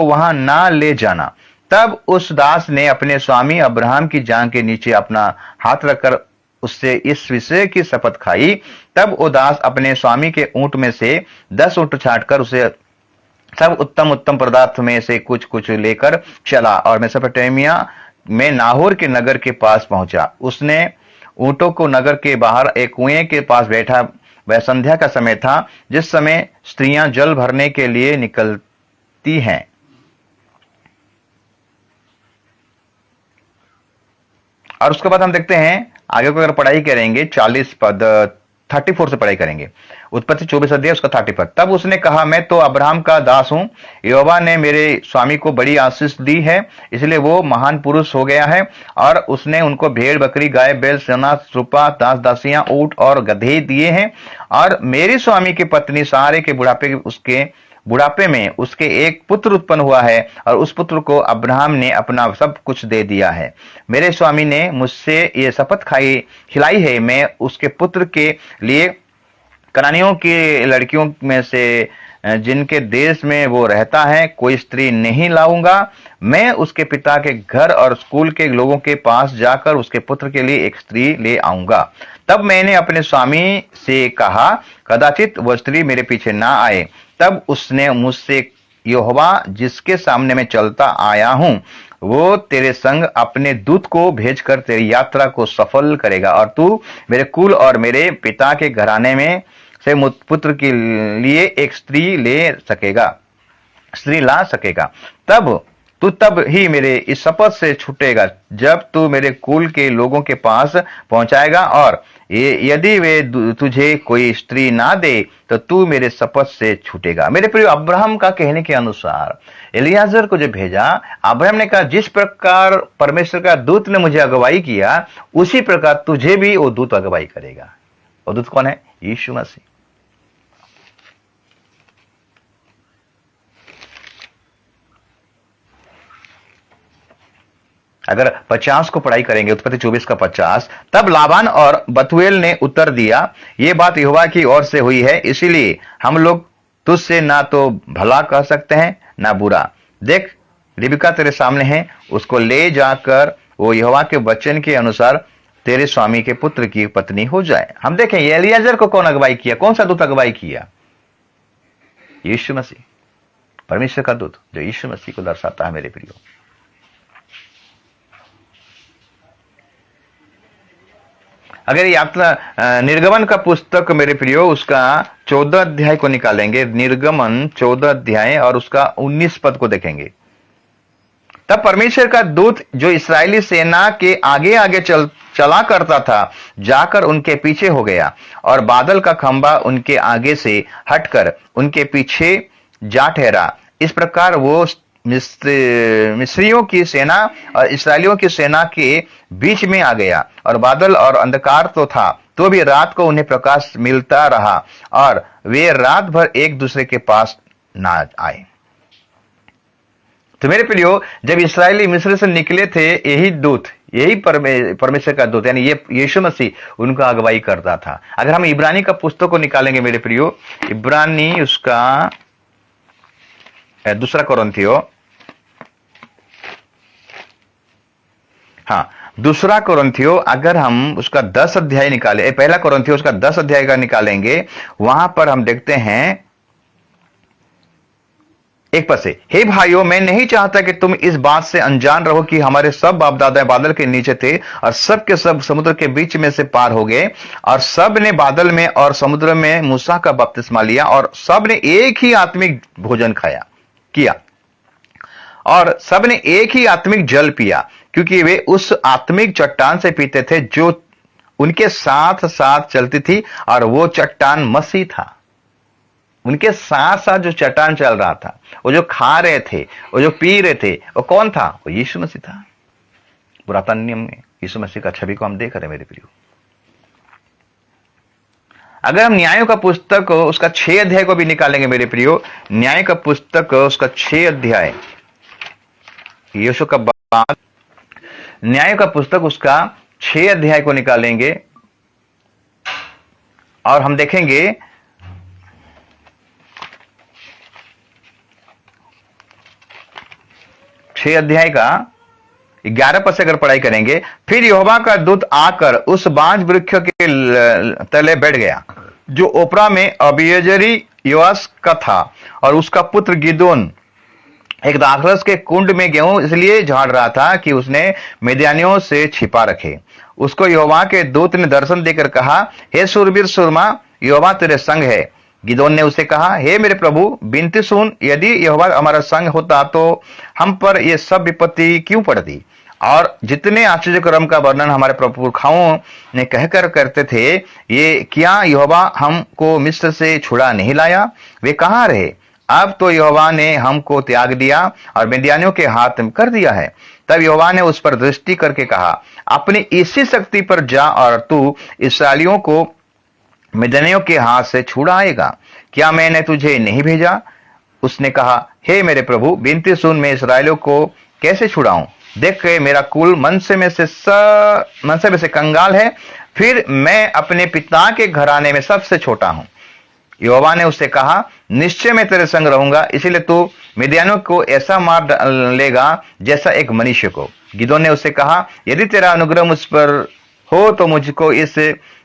वहां ना ले जाना। तब उस दास ने अपने स्वामी अब्राहम की जांघ के नीचे अपना हाथ रखकर उससे इस विषय की शपथ खाई। तब वो दास अपने स्वामी के ऊंट में से 10 ऊंट छांटकर उसे सब उत्तम उत्तम पदार्थ में से कुछ कुछ लेकर चला और मेसोपोटामिया में नाहोर के नगर के पास पहुंचा। उसने ऊंटों को नगर के बाहर एक कुएं के पास बैठा। वह संध्या का समय था, जिस समय स्त्रियां जल भरने के लिए निकलती हैं। और उसके बाद हम देखते हैं आगे को अगर पढ़ाई करेंगे 40 पद 34 से पढ़ाई करेंगे। उत्पत्ति 24 अध्याय उसका 30 पद। तब उसने कहा, मैं तो अब्राहम का दास हूं, यहोवा ने मेरे स्वामी को बड़ी आशीष दी है, इसलिए वो महान पुरुष हो गया है। और उसने उनको भेड़ बकरी गाय बैल सोना रूपा दास दासियां ऊंट और गधे दिए हैं। और मेरे स्वामी की पत्नी सारे के बुढ़ापे उसके बुढ़ापे में उसके एक पुत्र उत्पन्न हुआ है और उस पुत्र को अब्राहम ने अपना सब कुछ दे दिया है। मेरे स्वामी ने मुझसे ये शपथ खिलाई है, मैं उसके पुत्र के लिए कनानियों की लड़कियों में से जिनके देश में वो रहता है कोई स्त्री नहीं लाऊंगा। मैं उसके पिता के घर और स्कूल के लोगों के पास जाकर उसके पुत्र के लिए एक स्त्री ले आऊंगा। तब मैंने अपने स्वामी से कहा, कदाचित वह स्त्री मेरे पीछे ना आए। तब उसने मुझसे, यहोवा जिसके सामने मैं चलता आया हूं, वो तेरे संग अपने दूत को भेजकर तेरी यात्रा को सफल करेगा और तू मेरे कुल और मेरे पिता के घराने में से पुत्र के लिए एक स्त्री ला सकेगा। तब ही मेरे इस शपथ से छूटेगा जब तू मेरे कुल के लोगों के पास पहुंचाएगा, और यदि वे तुझे कोई स्त्री ना दे तो तू मेरे शपथ से छूटेगा। मेरे प्रिय, अब्राहम का कहने के अनुसार एलियाजर को जो भेजा, अब्राहम ने कहा जिस प्रकार परमेश्वर का दूत ने मुझे अगुवाई किया उसी प्रकार तुझे भी वो दूत अगुवाई करेगा। वो दूत कौन है? यीशु मसीह। अगर 50 को पढ़ाई करेंगे, उत्पत्ति 24 का 50, तब लाबान और बतूएल ने उत्तर दिया, ये बात यहोवा की ओर से हुई है, इसीलिए हम लोग तुझसे ना तो भला कह सकते हैं ना बुरा। देख, रिबका तेरे सामने है, उसको ले जाकर वो यहोवा के वचन के अनुसार तेरे स्वामी के पुत्र की पत्नी हो जाए। हम देखें एलियाजर को कौन अगुवाई किया, कौन सा दूत अगुवाई किया? यीशु मसीह, परमेश्वर का दूत जो यीशु मसीह को दर्शाता है। मेरे प्रियो, अगर यात्रा निर्गमन का पुस्तक मेरे प्रियो उसका 14 अध्याय को निकालेंगे, निर्गमन 14 अध्याय और उसका 19 पद को देखेंगे, तब परमेश्वर का दूत जो इस्राएली सेना के आगे आगे चला करता था जाकर उनके पीछे हो गया, और बादल का खंभा उनके आगे से हटकर उनके पीछे जा ठहरा। इस प्रकार वो मिस्रियों की सेना और इस्राएलियों की सेना के बीच में आ गया, और बादल और अंधकार तो था, तो भी रात को उन्हें प्रकाश मिलता रहा और वे रात भर एक दूसरे के पास ना आए। तो मेरे प्रियो, जब इस्राएली मिस्र से निकले थे, यही दूत, यही परमेश्वर का दूत यानी ये यीशु मसीह उनका अगुवाई करता था। अगर हम इब्रानी का पुस्तक को निकालेंगे मेरे प्रियो, इब्रानी उसका दूसरा कोरिन्थियो, हाँ दूसरा कोरिन्थियो, अगर हम उसका 10 अध्याय निकाले, पहला कोरिन्थियो उसका 10 अध्याय का निकालेंगे, वहां पर हम देखते हैं एक पद से, हे भाइयों, मैं नहीं चाहता कि तुम इस बात से अनजान रहो कि हमारे सब बाप दादा बादल के नीचे थे और सब के सब समुद्र के बीच में से पार हो गए, और सब ने बादल में और समुद्र में मूसा का बपतिस्मा लिया, और सब ने एक ही आत्मिक भोजन किया और सब ने एक ही आत्मिक जल पिया, क्योंकि वे उस आत्मिक चट्टान से पीते थे जो उनके साथ साथ चलती थी, और वो चट्टान मसीह था। उनके साथ साथ जो चट्टान चल रहा था, वो जो खा रहे थे, वो जो पी रहे थे, वो कौन था? वो यीशु मसीह था। पुरातन नियम में यीशु मसीह का छवि को हम देख रहे हैं मेरे प्रियो। अगर हम न्यायों का पुस्तक उसका 6 अध्याय को भी निकालेंगे मेरे प्रियो, न्याय का पुस्तक उसका 6 अध्याय, यीशु का बाद न्याय का पुस्तक उसका 6 अध्याय को निकालेंगे और हम देखेंगे 6 अध्याय का 11 पद से अगर पढ़ाई करेंगे, फिर यहोवा का दूत आकर उस बांज वृक्ष के तले बैठ गया जो ओपरा में अबीएजेरी योआस का था, और उसका पुत्र गिदोन एक दाखरस के कुंड में गेहूं इसलिए झाड़ रहा था कि उसने मिद्यानियों से छिपा रखे। उसको यहोवा के दूत ने दर्शन देकर कहा, हे सूरवीर सूरमा, यहोवा तेरे संग है। गिदोन ने उसे कहा, हे मेरे प्रभु, विनती सुन, यदि यहोवा हमारा संग होता तो हम पर यह सब विपत्ति क्यों पड़ती? और जितने आश्चर्य कर्म का वर्णन हमारे पुरखाओं ने कहकर करते थे, ये क्या यहोवा हमको मिस्र से छुड़ा नहीं लाया? वे कहाँ रहे? अब तो यहोवा ने हमको त्याग दिया और मिद्यानियों के हाथ में कर दिया है। तब यहोवा ने उस पर दृष्टि करके कहा, अपनी इसी शक्ति पर जा और तू इस्राएलियों को मिद्यानियों के हाथ से छुड़ाएगा। क्या मैंने तुझे नहीं भेजा? उसने कहा, हे मेरे प्रभु, विनती सुन, मैं इसराइलियों को कैसे छुड़ाऊं? देख के मेरा कुल मनसे में से कंगाल है, फिर मैं अपने पिता के घराने में सबसे छोटा हूं। यहोवा ने उससे कहा, निश्चय मैं तेरे संग रहूंगा, इसीलिए तू मिद्यानियों को ऐसा मार डालेगा जैसा एक मनुष्य को। गिदोन ने उससे कहा, यदि तेरा अनुग्रह मुझ पर हो तो मुझको इस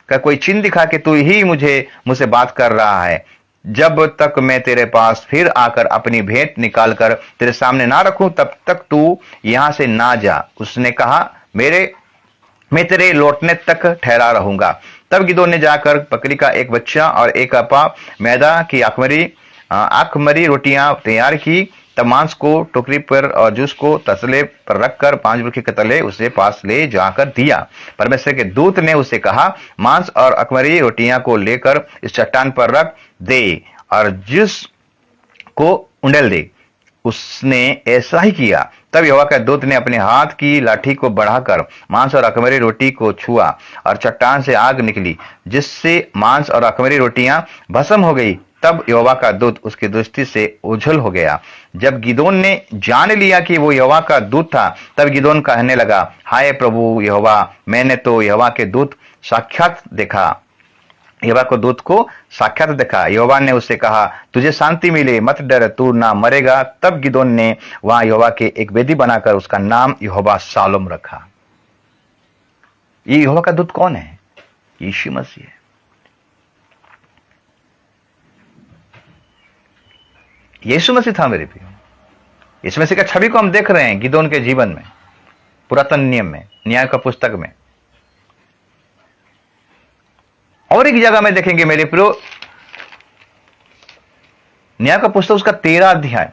का कोई चिन्ह दिखा कि तू ही मुझसे बात कर रहा है। जब तक मैं तेरे पास फिर आकर अपनी भेंट निकाल कर तेरे सामने ना रखूं, तब तक तू यहां से ना जा। उसने कहा, मैं तेरे लौटने तक ठहरा रहूंगा। तब गिदोन ने जाकर बकरी का एक बच्चा और एक अपा मैदा की आखमरी रोटियां तैयार की। तब मांस को टोकरी पर और जूस को तसले पर रखकर 5 रुपये के तले उसके पास ले जाकर दिया। परमेश्वर के दूत ने उससे कहा, मांस और अखमरी रोटियां को लेकर इस चट्टान पर रख दे और जूस को उंडेल दे। उसने ऐसा ही किया। तब यहोवा के दूत ने अपने हाथ की लाठी को बढ़ाकर मांस और अखमरी रोटी को छुआ और चट्टान से आग निकली, जिससे मांस और अखमरी रोटियां भस्म हो गई। तब यहोवा का दूत उसकी दृष्टि से ओझल हो गया। जब गिदोन ने जान लिया कि वो यहोवा का दूत था, तब गिदोन कहने लगा, हाय प्रभु यहोवा, मैंने तो यहोवा के दूत साक्षात देखा। यहोवा को दूत को साक्षात देखा। यहोवा ने उससे कहा, तुझे शांति मिले, मत डर, तू ना मरेगा। तब गिदोन ने वहां यहोवा के एक वेदी बनाकर उसका नाम यहोवा शालोम रखा। ये यहोवा का दूत कौन है? यीशु मसीह है। यीशु मसीह था मेरे प्रियो। यीशु मसीह का छवि को हम देख रहे हैं गिदोन के जीवन में, पुरातन नियम में, न्याय का पुस्तक में। और एक जगह में देखेंगे मेरे प्रियो, न्याय का पुस्तक उसका 13 अध्याय,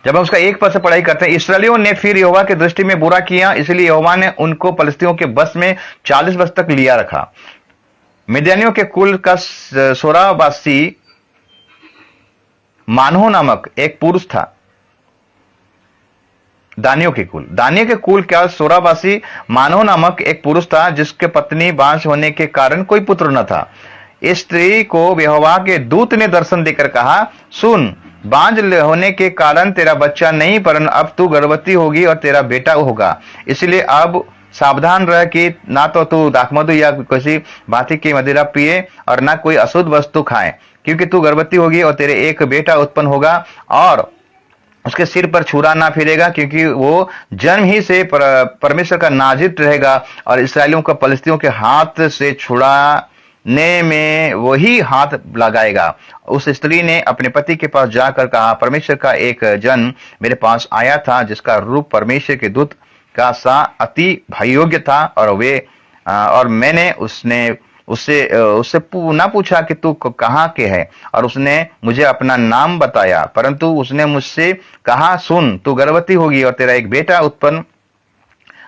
जब हम उसका 1 पद से पढ़ाई करते हैं। इसराइलियों ने फिर यहोवा की दृष्टि में बुरा किया, इसलिए यहोवा ने उनको फलिस्तियों के बस में 40 वर्ष तक लिया रखा। मिद्यानियों के कुल का सोरावासी मानहो नामक एक पुरुष था। दानियों के कुल का सोरावासी मानहो नामक एक पुरुष था, जिसके पत्नी बांझ होने के कारण कोई पुत्र न था। इस स्त्री को यहोवा के दूत ने दर्शन देकर कहा, सुन, बांझ होने के कारण तेरा बच्चा नहीं, परंतु अब तू गर्भवती होगी और तेरा बेटा होगा। इसलिए अब सावधान रह कि ना तो तू दाखमधु या किसी भांति की मदिरा पिए और ना कोई अशुद्ध वस्तु खाए, क्योंकि तू गर्भवती होगी और तेरे एक बेटा उत्पन्न होगा और उसके सिर पर छुरा ना फिरेगा, क्योंकि वो जन्म ही से परमेश्वर का नाजिर रहेगा और इसराइलियों को फलिस्तियों के हाथ से छुड़ाने में वही हाथ लगाएगा। उस स्त्री ने अपने पति के पास जाकर कहा, परमेश्वर का एक जन मेरे पास आया था, जिसका रूप परमेश्वर के दूत का सा अति भयोग्य था, और मैंने उससे ना पूछा कि तू कहाँ के है, और उसने मुझे अपना नाम बताया। परंतु उसने मुझसे कहा, सुन, तू गर्भवती होगी और तेरा एक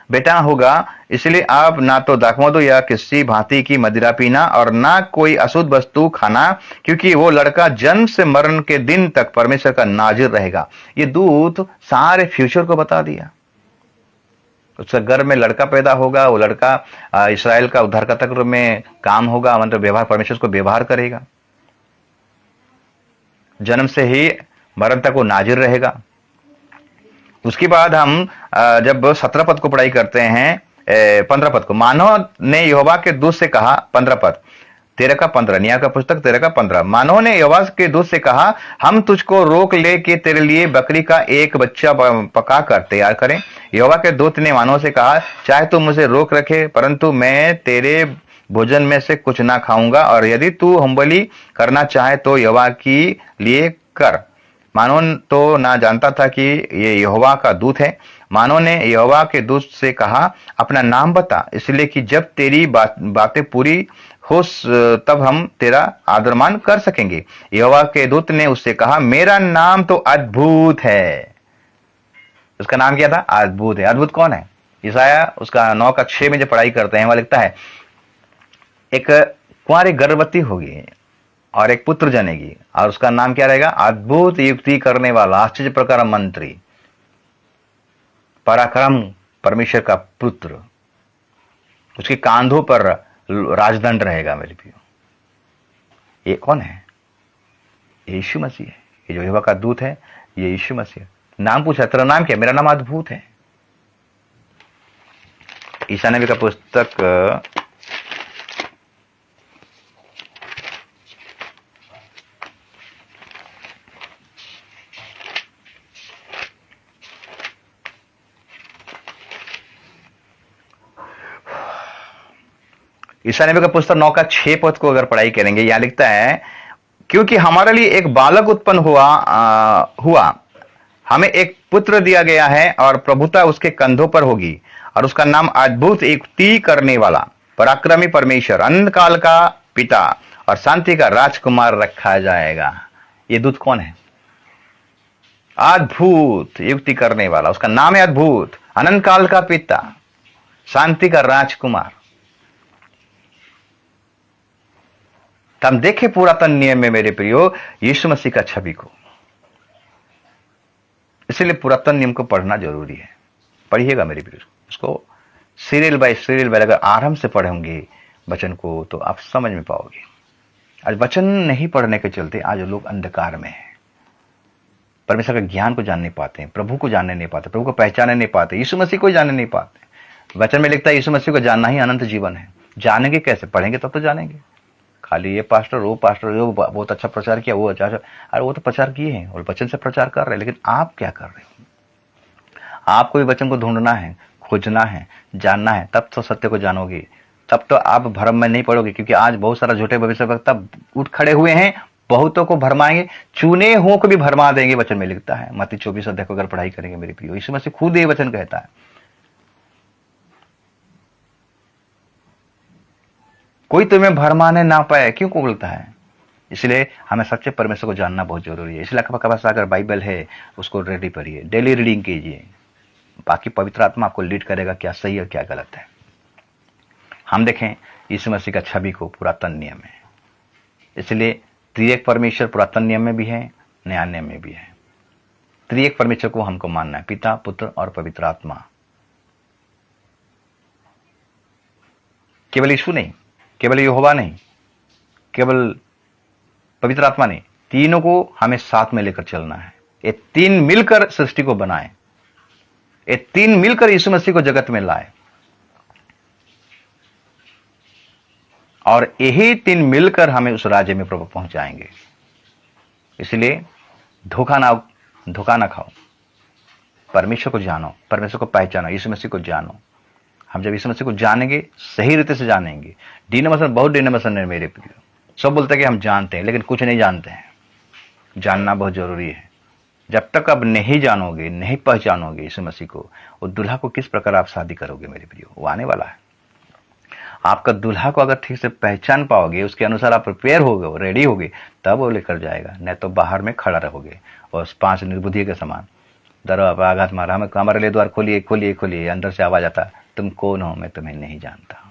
बेटा होगा। इसलिए अब ना तो दाखमधु या किसी भांति की मदिरा पीना और ना कोई अशुद्ध वस्तु खाना, क्योंकि वो लड़का जन्म से मरण के दिन तक परमेश्वर का नाजिर रहेगा। ये दूत सारे फ्यूचर को बता दिया। उसका गर्भ में लड़का पैदा होगा, वो लड़का इसराइल का उद्धारकर्ता के रूप में काम होगा, मतलब व्यवहार, परमेश्वर को व्यवहार करेगा। जन्म से ही मरण तक वो नाजिर रहेगा। उसके बाद हम जब 17 पद को पढ़ाई करते हैं, 15 पद को, मानव ने यहोवा के दूत से कहा, 15 पद 13 का 15, न्याय का पुस्तक 13 का 15। मानव ने यहोवा के दूत से कहा, हम तुझको रोक ले कि तेरे लिए बकरी का एक बच्चा पका कर तैयार करें। यहोवा के दूत ने मानव से कहा, चाहे तू मुझे रोक रखे, परंतु मैं तेरे भोजन में से कुछ ना खाऊंगा, और यदि तू होमबलि करना चाहे तो यहोवा के लिए कर। मानव तो ना जानता था कि ये यहोवा का दूत है। मानव ने यहोवा के दूत से कहा, अपना नाम बता, इसलिए कि जब तेरी बातें पूरी हो तब हम तेरा आदरमान कर सकेंगे। यहोवा के दूत ने उससे कहा, मेरा नाम तो अद्भुत है। उसका नाम क्या था? अद्भुत है। अद्भुत कौन है? ईसाया उसका 9 का 6 में जब पढ़ाई करते हैं, वहां लिखता है, एक कुंवारी गर्भवती होगी और एक पुत्र जनेगी, और उसका नाम क्या रहेगा? अद्भुत युक्ति करने वाला, आश्चर्य प्रकार मंत्री, पराक्रम परमेश्वर का पुत्र। उसके कांधों पर राजदंड रहेगा। मेरे प्रियो, ये कौन है? यीशु मसीह है। ये जो यहोवा का दूत है ये यीशु मसीह। नाम पूछा, तेरा नाम क्या? मेरा नाम अद्भुत है। ईशा नबी का पुस्तक ईशा नबी का पुस्तक 9 का 6 पद को अगर पढ़ाई करेंगे, यहां लिखता है, क्योंकि हमारे लिए एक बालक उत्पन्न हुआ, हमें एक पुत्र दिया गया है और प्रभुता उसके कंधों पर होगी, और उसका नाम अद्भुत, युक्ति करने वाला, पराक्रमी परमेश्वर, अनंत काल का पिता और शांति का राजकुमार रखा जाएगा। ये दूत कौन है? अद्भुत, युक्ति करने वाला, उसका नाम है अद्भुत, अनंत काल का पिता, शांति का राजकुमार। तो हम देखें पुरातन नियम में मेरे प्रियो यीशु मसीह का छवि को, इसलिए पुरातन नियम को पढ़ना जरूरी है। पढ़िएगा मेरे प्रियो, उसको सीरियल बाय सीरियल बाय अगर आराम से पढ़ेंगे वचन को तो आप समझ में पाओगे। आज वचन नहीं पढ़ने के चलते आज लोग अंधकार में हैं, परमेश्वर के ज्ञान को जान नहीं पाते हैं, प्रभु को जानने नहीं पाते, प्रभु को पहचानने नहीं पाते, यीशु मसीह को जानने नहीं पाते। वचन में लिखता है यीशु मसीह को जानना ही अनंत जीवन है। जानेंगे कैसे? पढ़ेंगे तब तो जानेंगे। खाली ये पास्टर वो बहुत अच्छा प्रचार किया, वो अच्छा, अरे वो तो प्रचार किए हैं और वचन से प्रचार कर रहे हैं, लेकिन आप क्या कर रहे हो? आपको भी वचन को ढूंढना है, खोजना है, जानना है, तब तो सत्य को जानोगे, तब तो आप भ्रम में नहीं पड़ोगे। क्योंकि आज बहुत सारा झूठे भविष्यवक्ता उठ खड़े हुए हैं, बहुतों को भरमाएंगे, चुने हुओं को भी भरमा देंगे। वचन में लिखता है, मत्ती 24 अध्याय को अगर पढ़ाई करेंगे मेरे प्रियो, यीशु मसीह खुद ये वचन कहता है। कोई तुम्हें भरमाने ना पाए, क्यों बोलता है? इसलिए हमें सच्चे परमेश्वर को जानना बहुत जरूरी है। इसलिए आपके पास अगर बाइबल है उसको रेडी पढ़िए, डेली रीडिंग कीजिए, बाकी पवित्र आत्मा आपको लीड करेगा क्या सही और क्या गलत है। हम देखें यीशु मसीह का छवि को पुरातन नियम में, इसलिए त्रिएक परमेश्वर पुरातन नियम में भी है, नया नियम में भी है। त्रिएक परमेश्वर को हमको मानना है, पिता, पुत्र और पवित्र आत्मा। केवल यीशु नहीं, केवल यहोवा नहीं, केवल पवित्र आत्मा नहीं, तीनों को हमें साथ में लेकर चलना है। ये तीन मिलकर सृष्टि को बनाए, ये तीन मिलकर यीशु मसीह को जगत में लाए, और यही तीन मिलकर हमें उस राज्य में प्रभु पहुंचाएंगे। इसलिए धोखा ना खाओ, परमेश्वर को जानो, परमेश्वर को पहचानो, यीशु मसीह को जानो। हम जब यीशु मसीह को जानेंगे, सही रीति से जानेंगे। डिनोमिनेशन बहुत डिनोमिनेशन है मेरे प्रिय, सब बोलते हैं कि हम जानते हैं, लेकिन कुछ नहीं जानते हैं। जानना बहुत जरूरी है। जब तक आप नहीं जानोगे, नहीं पहचानोगे यीशु मसीह को, वो दूल्हा को किस प्रकार आप शादी करोगे मेरे प्रियो? वो आने वाला है। आपका दूल्हा को अगर ठीक से पहचान पाओगे, उसके अनुसार आप प्रिपेयर होगे, रेडी होगे, तब वो लेकर जाएगा। नहीं तो बाहर में खड़ा रहोगे और 5 निर्बुद्धि के समान दरवाजा पर आघात मारा, हमारे लिए द्वार खोलिए खोलिए खोलिए, अंदर से आवाज आता, तुम कौन हो? मैं तुम्हें नहीं जानता।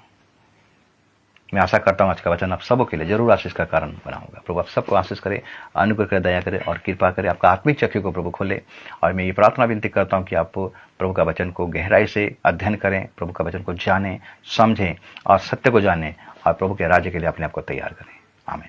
मैं आशा करता हूं आज का वचन आप सबों के लिए जरूर आशीष का कारण बना होगा। प्रभु आप सबको आशीष करे, अनुग्रह करे, दया करे और कृपा करे, आपका आत्मिक चक्षु को प्रभु खोले। और मैं ये प्रार्थना विनती करता हूं कि आप प्रभु का वचन को गहराई से अध्ययन करें, प्रभु का वचन को जानें, समझें और सत्य को जानें, और प्रभु के राज्य के लिए अपने आप को तैयार करें। आमीन।